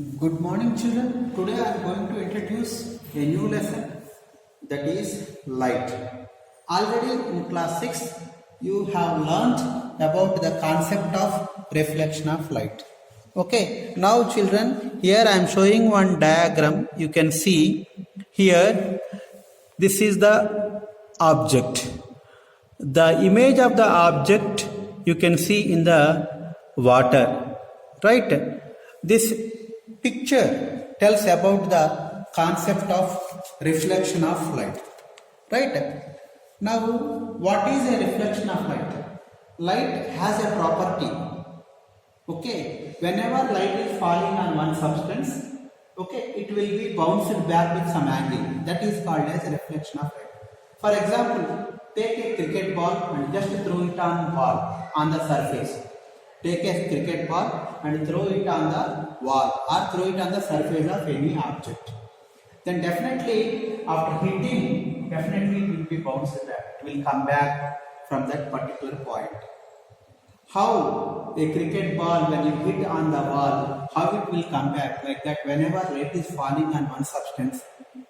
Good morning, children. Today I am going to introduce a new lesson, that is light. Already in class 6 you have learnt about the concept of reflection of light. Okay, now children, here I am showing one diagram. You can see here, this is the object. The image of the object you can see in the water, right? This picture tells about the concept of reflection of light, right? Now, what is a reflection of light? Light has a property. Okay, whenever light is falling on one substance, okay, it will be bounced back with some angle. That is called as a reflection of light. For example, take a cricket ball and just throw it on wall on the surface. Take a cricket ball and throw it on the wall or throw it on the surface of any object. Then definitely after hitting, definitely it will be bounced back. It will come back from that particular point. How a cricket ball, when you hit on the wall, how it will come back? Like that, whenever light is falling on one substance,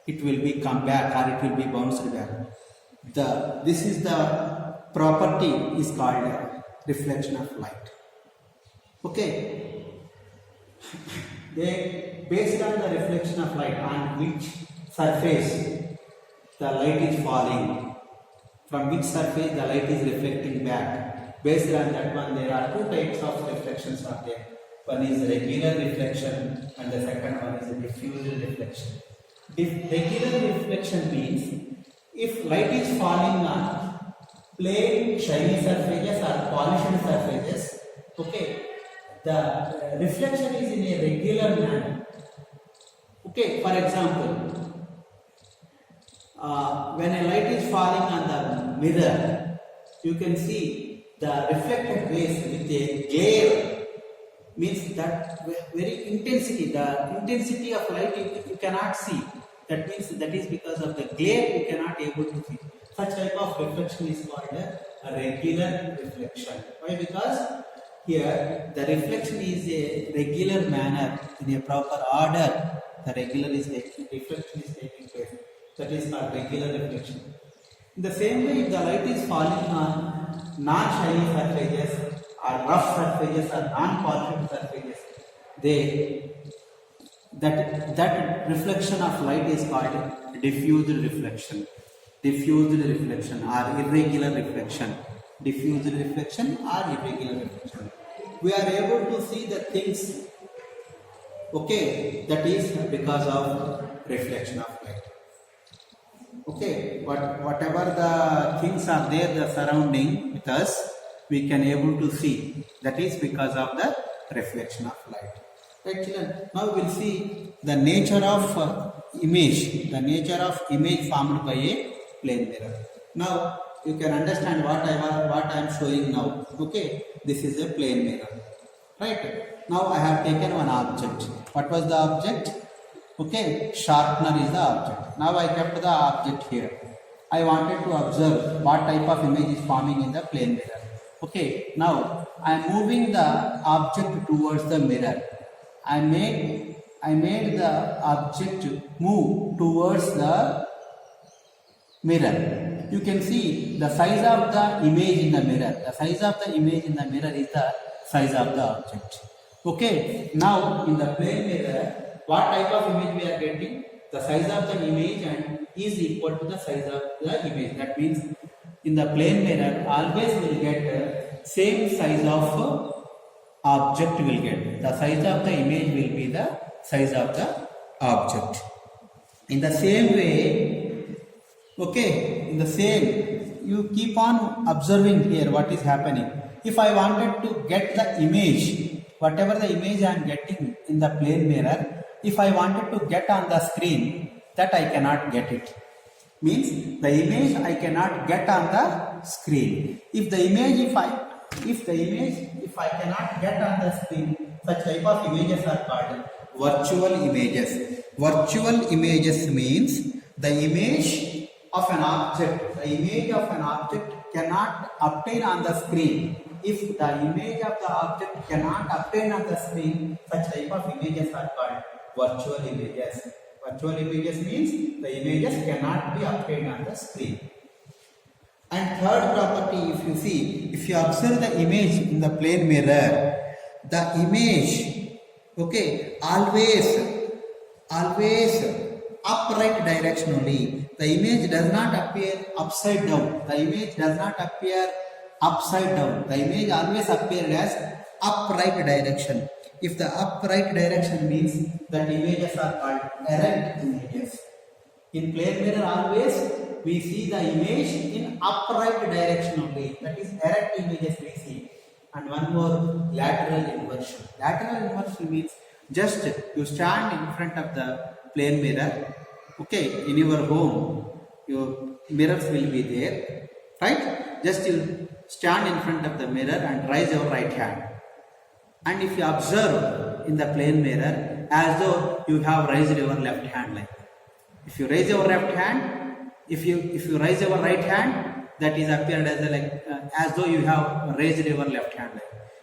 it will be come back or it will be bounced back. This is the property is called reflection of light. Okay, based on the reflection of light, on which surface the light is falling, from which surface the light is reflecting back, based on that one there are two types of reflections are there. One is regular reflection and the second one is a diffusion reflection. Regular reflection means if light is falling on plain shiny surfaces or polished surfaces, okay, the reflection is in a regular manner. Okay, for example, when a light is falling on the mirror, you can see the reflected rays with a glare, means that very intensity, the intensity of light you cannot see. That means that is because of the glare you cannot able to see. Such type of reflection is called a regular reflection. Why? Because here the reflection is a regular manner, in a proper order. The reflection is taking place. That is called regular reflection. In the same way, if the light is falling on non-shiny surfaces or rough surfaces or non-polished surfaces, that reflection of light is called diffused reflection. Diffused reflection or irregular reflection. Diffused reflection or irregular reflection. We are able to see the things, okay, that is because of reflection of light. Okay, but whatever the things are there, the surrounding with us, we can able to see. That is because of the reflection of light. Right, children? Now we will see the nature of image. The nature of image formed by a plane mirror. Now you can understand what I am showing now. Okay, this is a plane mirror. Right. Now I have taken one object. What was the object? Okay, sharpener is the object. Now I kept the object here. I wanted to observe what type of image is forming in the plane mirror. Okay, now I am moving the object towards the mirror. I made the object move towards the mirror. You can see the size of the image in the mirror. The size of the image in the mirror is the size of the object. Okay, now in the plane mirror, what type of image we are getting? The size of the image and is equal to the size of the image. That means in the plane mirror, always will get same size of object will get. The size of the image will be the size of the object. In the same way, okay, in the same, you keep on observing here what is happening. If I wanted to get the image, whatever the image I am getting in the plane mirror, if I wanted to get on the screen, that I cannot get it. Means the image I cannot get on the screen. If I cannot get on the screen, such type of images are called virtual images. Virtual images means the image of an object. The image of an object cannot obtain on the screen. If the image of the object cannot obtain on the screen, such type of images are called virtual images. Virtual images means the images cannot be obtained on the screen. And third property, if you see, if you observe the image in the plane mirror, the image, okay, always upright direction only. The image does not appear upside down. The image does not appear upside down. The image always appears as upright direction. If the upright direction means that images are called erect images. In plane mirror always we see the image in upright direction only. That is erect images we see. And one more, lateral inversion. Lateral inversion means just you stand in front of the plane mirror. Okay, in your home, your mirrors will be there, right? Just you stand in front of the mirror and raise your right hand. And if you observe in the plane mirror, as though you have raised your left hand like that. If you raise your left hand, if you raise your right hand, that is appeared as though you have raised your left hand. Like.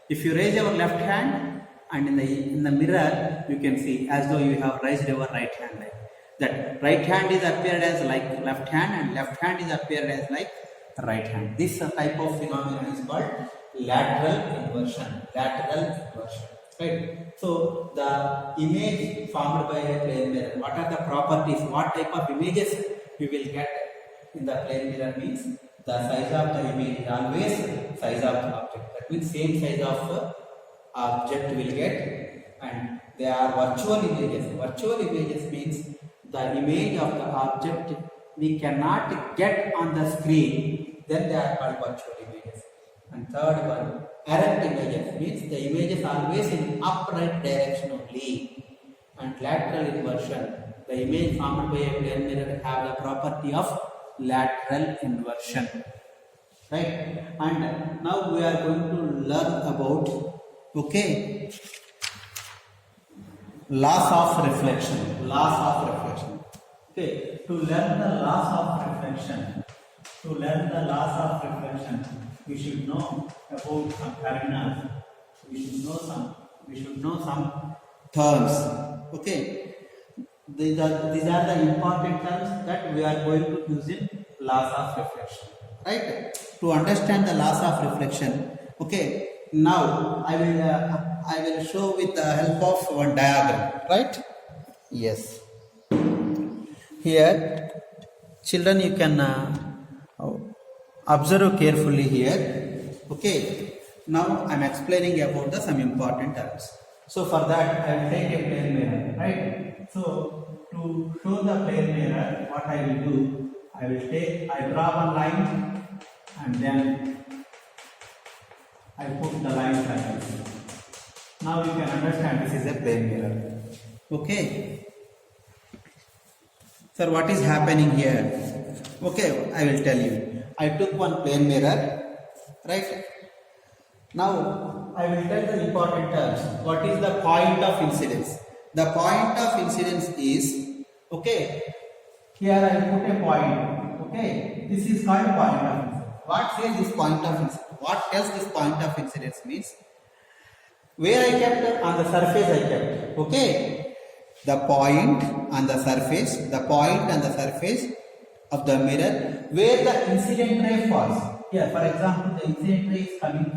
If you raise your left hand, and in the mirror you can see as though you have raised your right hand. Like. That right hand is appeared as like left hand, and left hand is appeared as like right hand. This type of phenomenon is called lateral inversion. Lateral inversion. Right. So the image formed by a plane mirror. What are the properties? What type of images you will get in the plane mirror means the size of the image is always size of the object. That means same size of object will get, and they are virtual images. Virtual images means the image of the object we cannot get on the screen. Then they are called virtual images. And third one, erect images means the images always in upright direction only. And lateral inversion, the image formed by a plane mirror have the property of lateral inversion. Right? And now we are going to learn about, okay, laws of reflection. Laws of reflection. Okay, to learn the laws of reflection, we should know about some terminals. We should know some terms. Okay, these are the important terms that we are going to use in laws of reflection. Right? To understand the laws of reflection. Okay. Now I will show with the help of one diagram. Right? Yes. Here, children, you can observe carefully here. Okay. Now I am explaining about some important terms. So for that, I will take a plane mirror. Right. So to show the plane mirror, what I will do, I draw one line and then I put the line like this. Now you can understand this is a plane mirror. Okay. Sir, what is happening here? Okay, I will tell you. I took one plane mirror, right? Now I will tell the important terms. What is the point of incidence? The point of incidence is, okay, here I put a point. Okay, this is called point of incidence. What says this point of incidence? What tells this point of incidence means? Where I kept on the surface I kept. Okay, the point on the surface, of the mirror where the incident ray falls. Here, for example, the incident ray is coming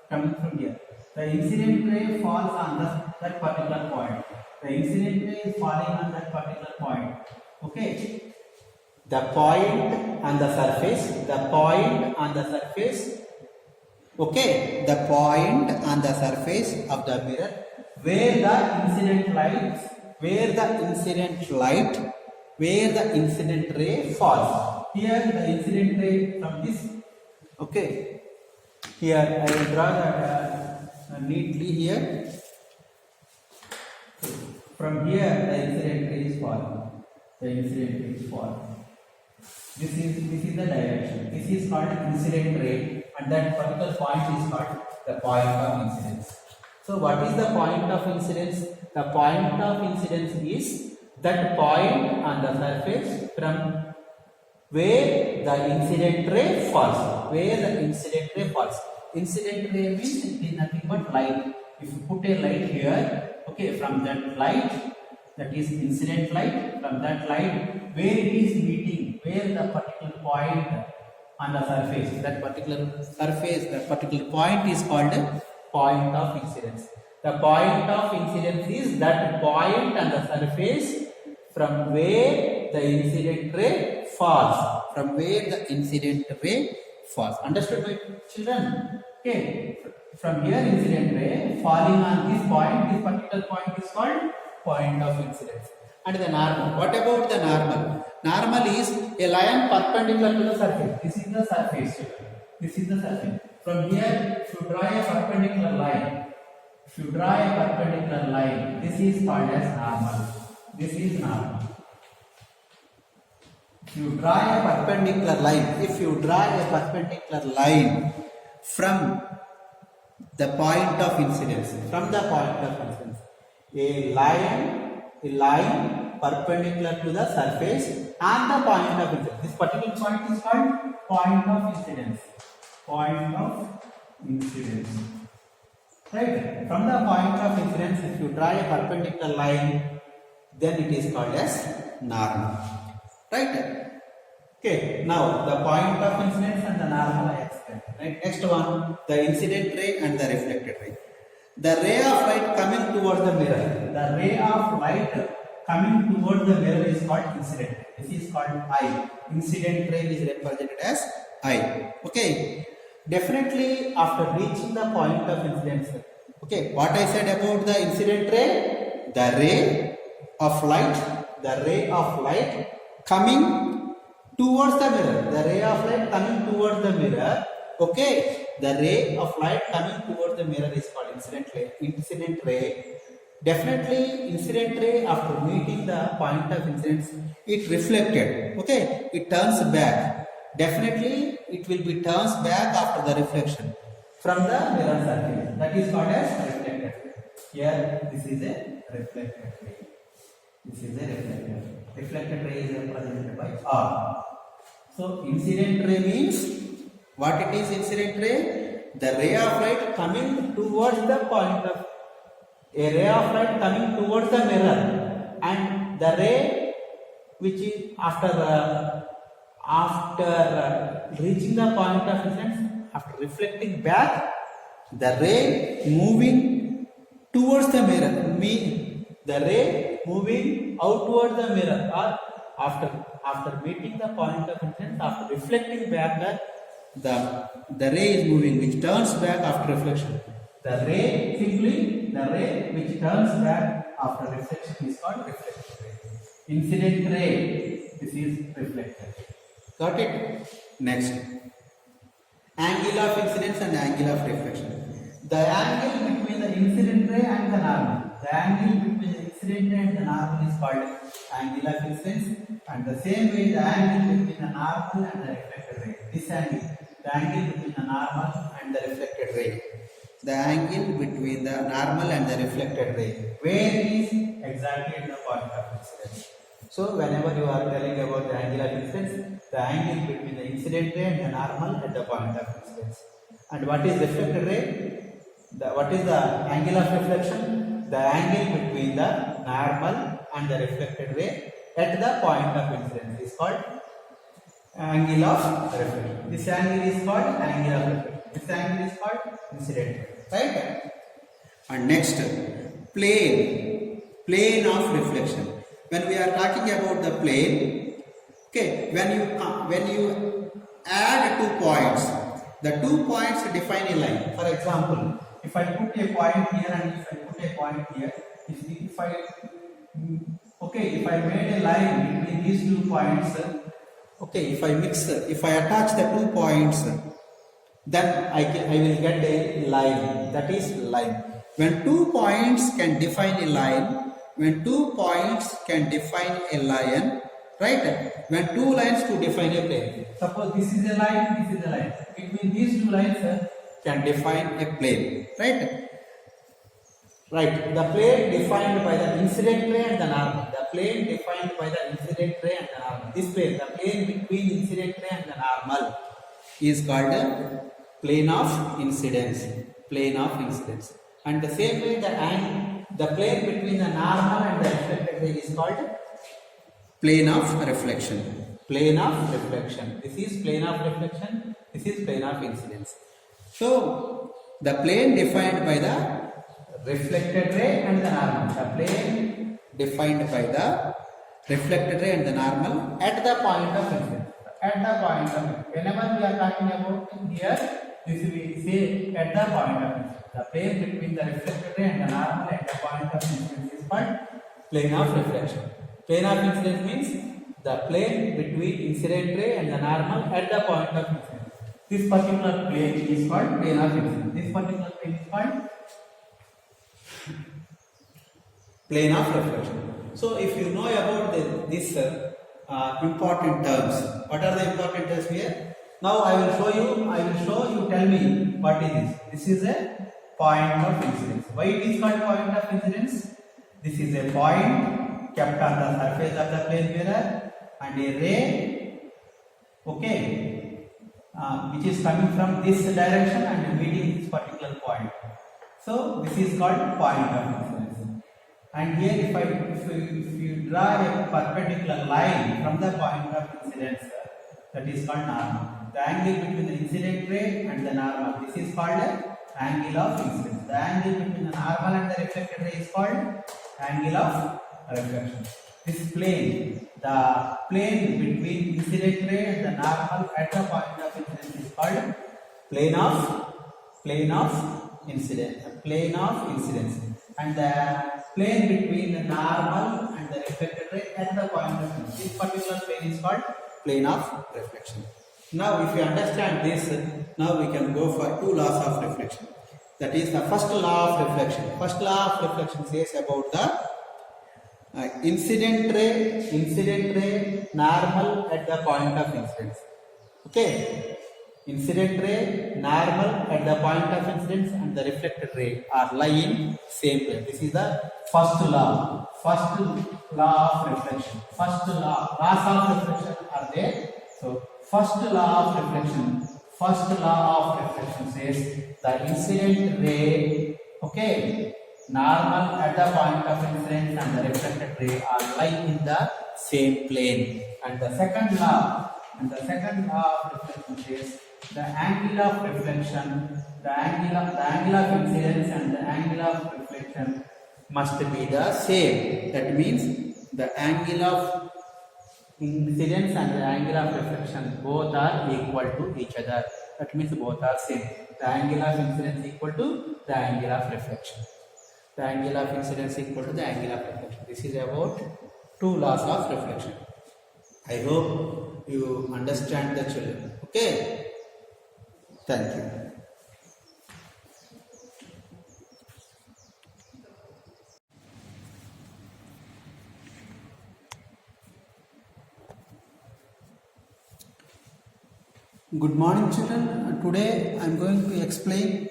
from here. The incident ray falls on that particular point. The incident ray is falling on that particular point. Okay. The point on the surface, okay, the point on the surface of the mirror where the incident ray falls. Here the incident ray from this, okay, here I will draw that neatly here. From here the incident ray is falling. This is the direction. This is called incident ray, and that particular point is called the point of incidence. So what is the point of incidence? The point of incidence is that point on the surface from where the incident ray falls. Incident ray means it is nothing but light. If you put a light here, okay, from that light that is incident light. From that light, where it is meeting, where the particular point on the surface, that particular point is called point of incidence. The point of incidence is that point on the surface from where the incident ray falls. From where the incident ray falls. Understood, my children? Okay. From here, incident ray falling on this point, this particular point is called point of incidence. And the normal. What about the normal? Normal is a line perpendicular to the surface. This is the surface. This is the surface. From here, if you draw a perpendicular line, this is called as normal. This is normal. If you draw a perpendicular line, from the point of incidence, a line perpendicular to the surface and the point of incidence. This particular point is called point of incidence. Right? From the point of incidence, if you draw a perpendicular line, then it is called as normal. Right? Okay. Now the point of incidence and the normal I explained. Right? Next one, the incident ray and the reflected ray. The ray of light coming towards the mirror. The ray of light coming towards the mirror is called incident ray. This is called I. Incident ray is represented as I. Okay. Definitely after reaching the point of incidence. Okay. What I said about the incident ray? The ray of light coming towards the mirror. The ray of light coming towards the mirror. Okay. The ray of light coming towards the mirror is called incident ray. Definitely incident ray after meeting the point of incidence, it reflected. Okay. It turns back. Definitely it will be turns back after the reflection from the mirror surface. That is called as reflected ray. Here this is a reflected ray. Reflected ray is represented by R. So incident ray means what it is? Incident ray, the ray of light coming towards the point of a ray of light coming towards the mirror, and the ray which is after reaching the point of incidence, after reflecting back, the ray moving towards the mirror, the ray moving out towards the mirror, or after meeting the point of incidence, after reflecting back, the ray is moving, which turns back after reflection. The ray which turns back after reflection is called reflected ray. Incident ray, this is reflected. Got it? Next, angle of incidence and angle of reflection. The angle between the incident ray and the normal. The angle between the incident ray and the normal is called angle of incidence, and the same way the angle between the normal and the reflected ray. This angle, the angle between the normal and the reflected ray. The angle between the normal and the reflected ray. Where is exactly at the point of incidence? So whenever you are telling about the angle of incidence, the angle between the incident ray and the normal at the point of incidence. And what is reflected ray? What is the angle of reflection? The angle between the normal and the reflected ray at the point of incidence is called angle of reflection. This angle is called angle of reflection. This angle is called incident ray. Right? And next, plane of reflection. When we are talking about the plane, okay, when you add 2 points, the 2 points define a line. For example, if I put a point here and if I put a point here, if I made a line between these 2 points, okay, if I attach the 2 points, then I will get a line. That is line. When 2 points can define a line, right? When 2 lines to define a plane. Suppose this is a line, this is a line. Between these 2 lines can define a plane. Right? Right. The plane defined by the incident ray and the normal. The plane defined by the incident ray and the normal. This plane, the plane between incident ray and the normal, is called a plane of incidence. And the same way the plane between the normal and the reflected ray is called plane of reflection. Plane of reflection. This is plane of reflection. This is plane of incidence. So the plane defined by the reflected ray and the normal. The plane defined by the reflected ray and the normal at the point of incidence. At the point of incidence. Whenever we are talking about here, this we say at the point of incidence. The plane between the reflected ray and the normal at the point of incidence is called plane of reflection. Plane of incidence means the plane between incident ray and the normal at the point of incidence. This particular plane is called plane of incidence. This particular plane is called plane of reflection. So if you know about this important terms, what are the important terms here? Now I will show you, tell me what is this. This is a point of incidence. Why it is called point of incidence? This is a point kept on the surface of the plane mirror and a ray, okay, which is coming from this direction and meeting this particular point. So this is called point of incidence. And here if you draw a perpendicular line from the point of incidence, that is called normal. The angle between the incident ray and the normal, this is called angle of incidence. The angle between the normal and the reflected ray is called angle of reflection. This plane, the plane between incident ray and the normal at the point of incidence is called plane of incidence. And the plane between the normal and the reflected ray at the point of incidence, this particular plane is called plane of reflection. Now if you understand this, now we can go for two laws of reflection. That is the first law of reflection. First law of reflection says about the incident ray normal at the point of incidence. Okay, incident ray normal at the point of incidence and the reflected ray are lying same plane. This is the first law of reflection. Laws of reflection are there. So first law of reflection says the incident ray, okay, normal at the point of incidence and the reflected ray are lying in the same plane. And the second law of reflection says the angle of reflection, the angle of incidence and the angle of reflection must be the same. That means the angle of incidence and the angle of reflection both are equal to each other. That means both are same. The angle of incidence equal to the angle of reflection. The angle of incidence equal to the angle of reflection. This is about two laws of reflection. I hope you understand the children. Okay. Thank you. Good morning children. Today I am going to explain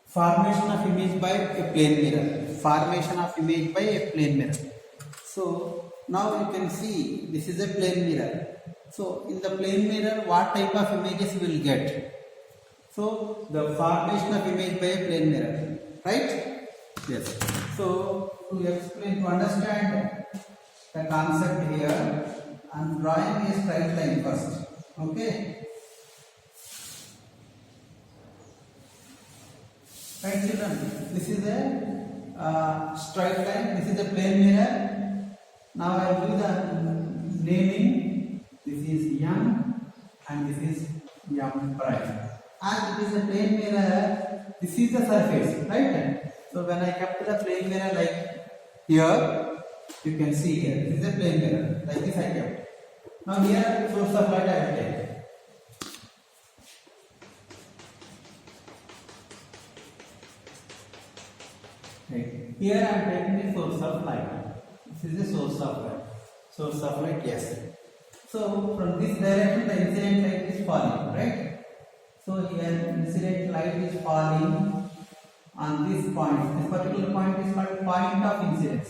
formation of image by a plane mirror. Formation of image by a plane mirror. So now you can see this is a plane mirror. So in the plane mirror what type of images we will get? So the formation of image by a plane mirror, right? Yes. So to understand the concept here, I am drawing a straight line first. Okay. Right children, this is a straight line, this is a plane mirror. Now I will do the naming. This is M and this is M prime. As it is a plane mirror, this is the surface, right? So when I kept the plane mirror like here, you can see here, this is a plane mirror, like this I kept. Now here source of light I will take. Right. Here I am taking the source of light. This is the source of light. Source of light, yes. So from this direction the incident light is falling, right? So here incident light is falling on this point. This particular point is called point of incidence.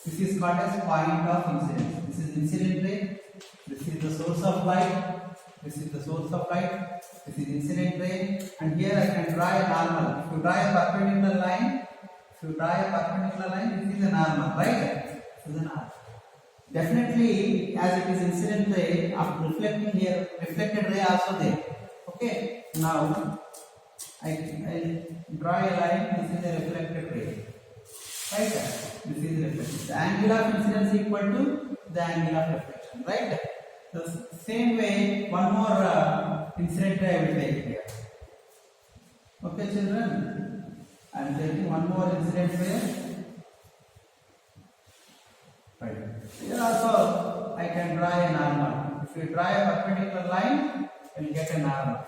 This is called as point of incidence. This is incident ray. This is the source of light. This is the source of light. This is incident ray, and here I can draw a normal. If you draw a perpendicular line, this is a normal, right? This is a normal. Definitely, as it is incident ray, after reflecting here, reflected ray also there. Okay. Now I draw a line. This is a reflected ray. Right? This is reflection. The angle of incidence equal to the angle of reflection. Right? The same way, one more incident ray I will take here. Okay, children. I am taking one more incident ray. Right. Here also I can draw a normal. If you draw a perpendicular line, you will get a normal.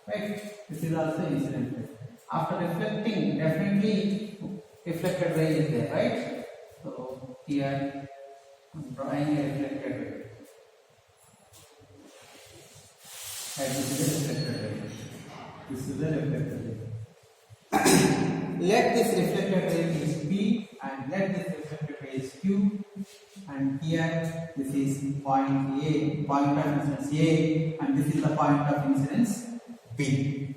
Right? This is also incident ray. After reflecting, definitely reflected ray is there, right? So here I am drawing a reflected ray. And this is a reflected ray. This is a reflected ray. Let this reflected ray is P and let this reflected ray is Q. And here this is point A, point of incidence A, and this is the point of incidence B.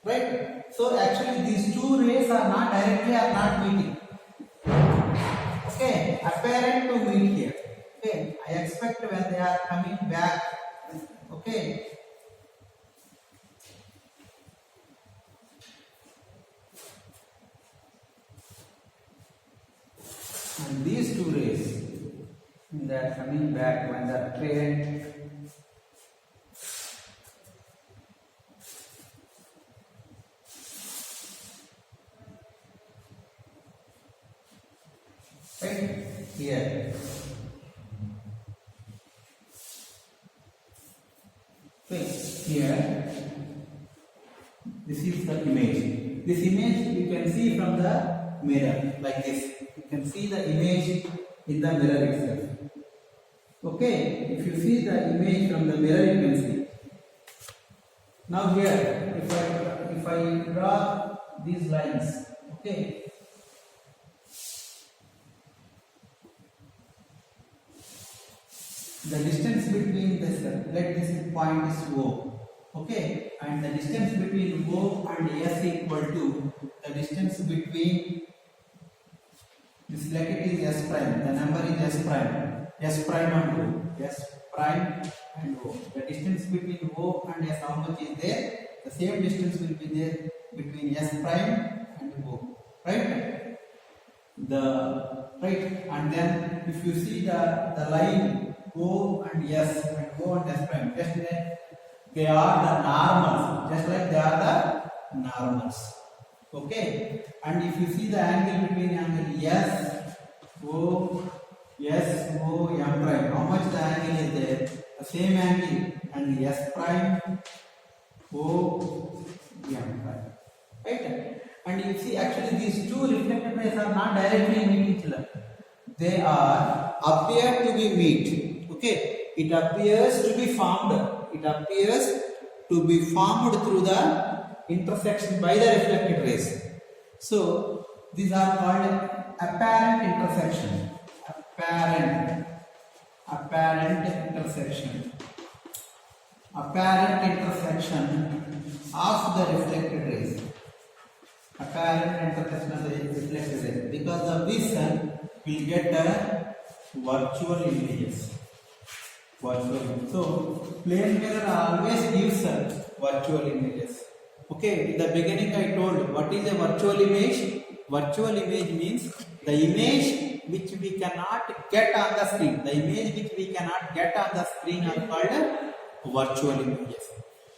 Right? So actually these two rays are not meeting. Okay, apparent to meet here. Okay, I expect when they are coming back. Okay. And these two rays, they are coming back when they are apparent. Right here. Okay, here. This is the image. This image you can see from the mirror like this. You can see the image in the mirror itself. Okay, if you see the image from the mirror, you can see. Now here, if I draw these lines, okay. The distance between this, let this point is O, okay, and the distance between O and S equal to the distance between this, let it is S prime, the number is S prime and O, S prime and O. The distance between O and S, how much is there? The same distance will be there between S prime and O, right? And then if you see the line O and S and O and S prime, just like they are the normals, okay. And if you see the angle between angle S O M prime, how much the angle is there? The same angle S prime O M prime, right? And you see actually these two reflected rays are not directly meeting each other. They appear to be meet. Okay, it appears to be formed. It appears to be formed through the intersection by the reflected rays. So these are called apparent intersection. Apparent intersection of the reflected rays. Apparent intersection of the reflected rays. Because of this, we get virtual images. So plane mirror always gives virtual images. Okay, in the beginning I told what is a virtual image. Virtual image means the image which we cannot get on the screen. The image which we cannot get on the screen are called virtual images.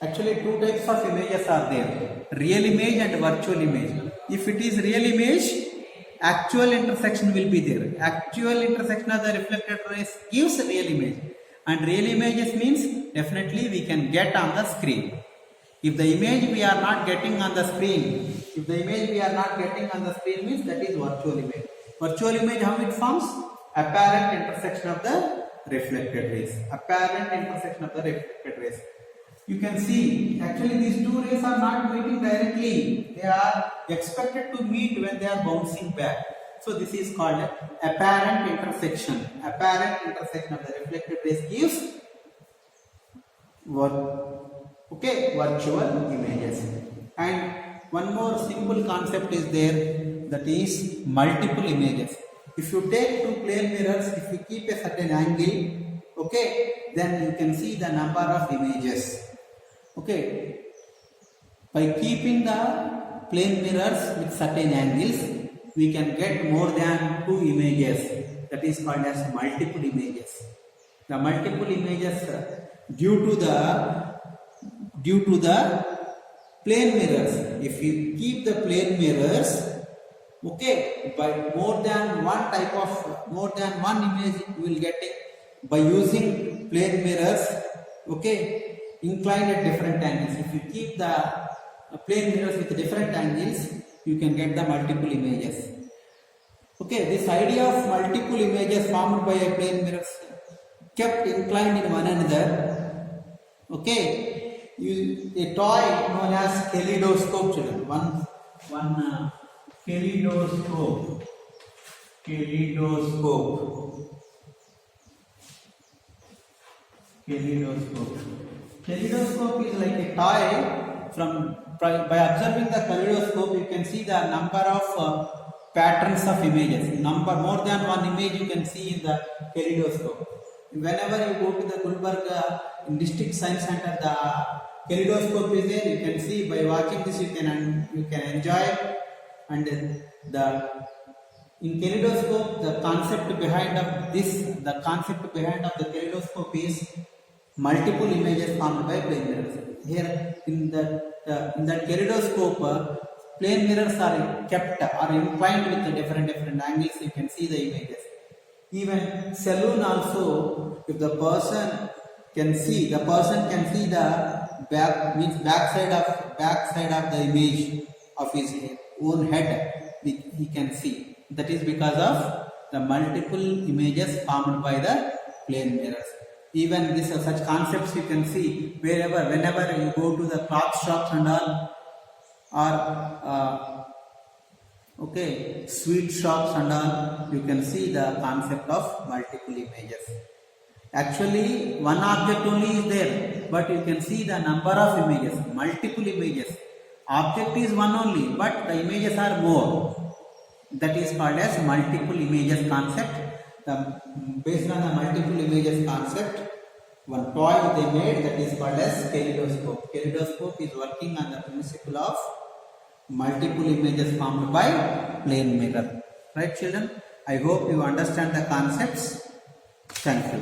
Actually, two types of images are there: real image and virtual image. If it is real image, actual intersection will be there. Actual intersection of the reflected rays gives real image. And real images means definitely we can get on the screen. If the image we are not getting on the screen, means that is virtual image. Virtual image, how it forms? Apparent intersection of the reflected rays. Apparent intersection of the reflected rays. You can see actually these two rays are not meeting directly. They are expected to meet when they are bouncing back. So this is called apparent intersection. Apparent intersection of the reflected rays gives virtual images. And one more simple concept is there, that is multiple images. If you take two plane mirrors, if you keep a certain angle, okay, then you can see the number of images. Okay, by keeping the plane mirrors with certain angles, we can get more than two images. That is called as multiple images. The multiple images due to the plane mirrors. If you keep the plane mirrors, okay, by more than one image you will get it by using plane mirrors, okay, inclined at different angles. If you keep the plane mirrors with different angles, you can get the multiple images. Okay, this idea of multiple images formed by a plane mirrors kept inclined in one another. Okay, a toy known as kaleidoscope, children. One kaleidoscope. Kaleidoscope is like a toy. By observing the kaleidoscope, you can see the number of patterns of images. More than one image you can see in the kaleidoscope. Whenever you go to the Gulbarga District Science Center, the kaleidoscope is there. You can see, by watching this you can enjoy. And in kaleidoscope, the concept behind the kaleidoscope is multiple images formed by plane mirrors. Here in that kaleidoscope, plane mirrors are inclined with different angles. You can see the images. Even saloon also, if the person can see the back side of the image of his own head, he can see. That is because of the multiple images formed by the plane mirrors. Even such concepts you can see whenever you go to the cloth shops and all, or sweet shops and all, you can see the concept of multiple images. Actually, one object only is there, but you can see the number of images, multiple images. Object is one only, but the images are more. That is called as multiple images concept. Based on the multiple images concept, one toy they made, that is called as kaleidoscope. Kaleidoscope is working on the principle of multiple images formed by plane mirror. Right, children? I hope you understand the concepts. Thank you.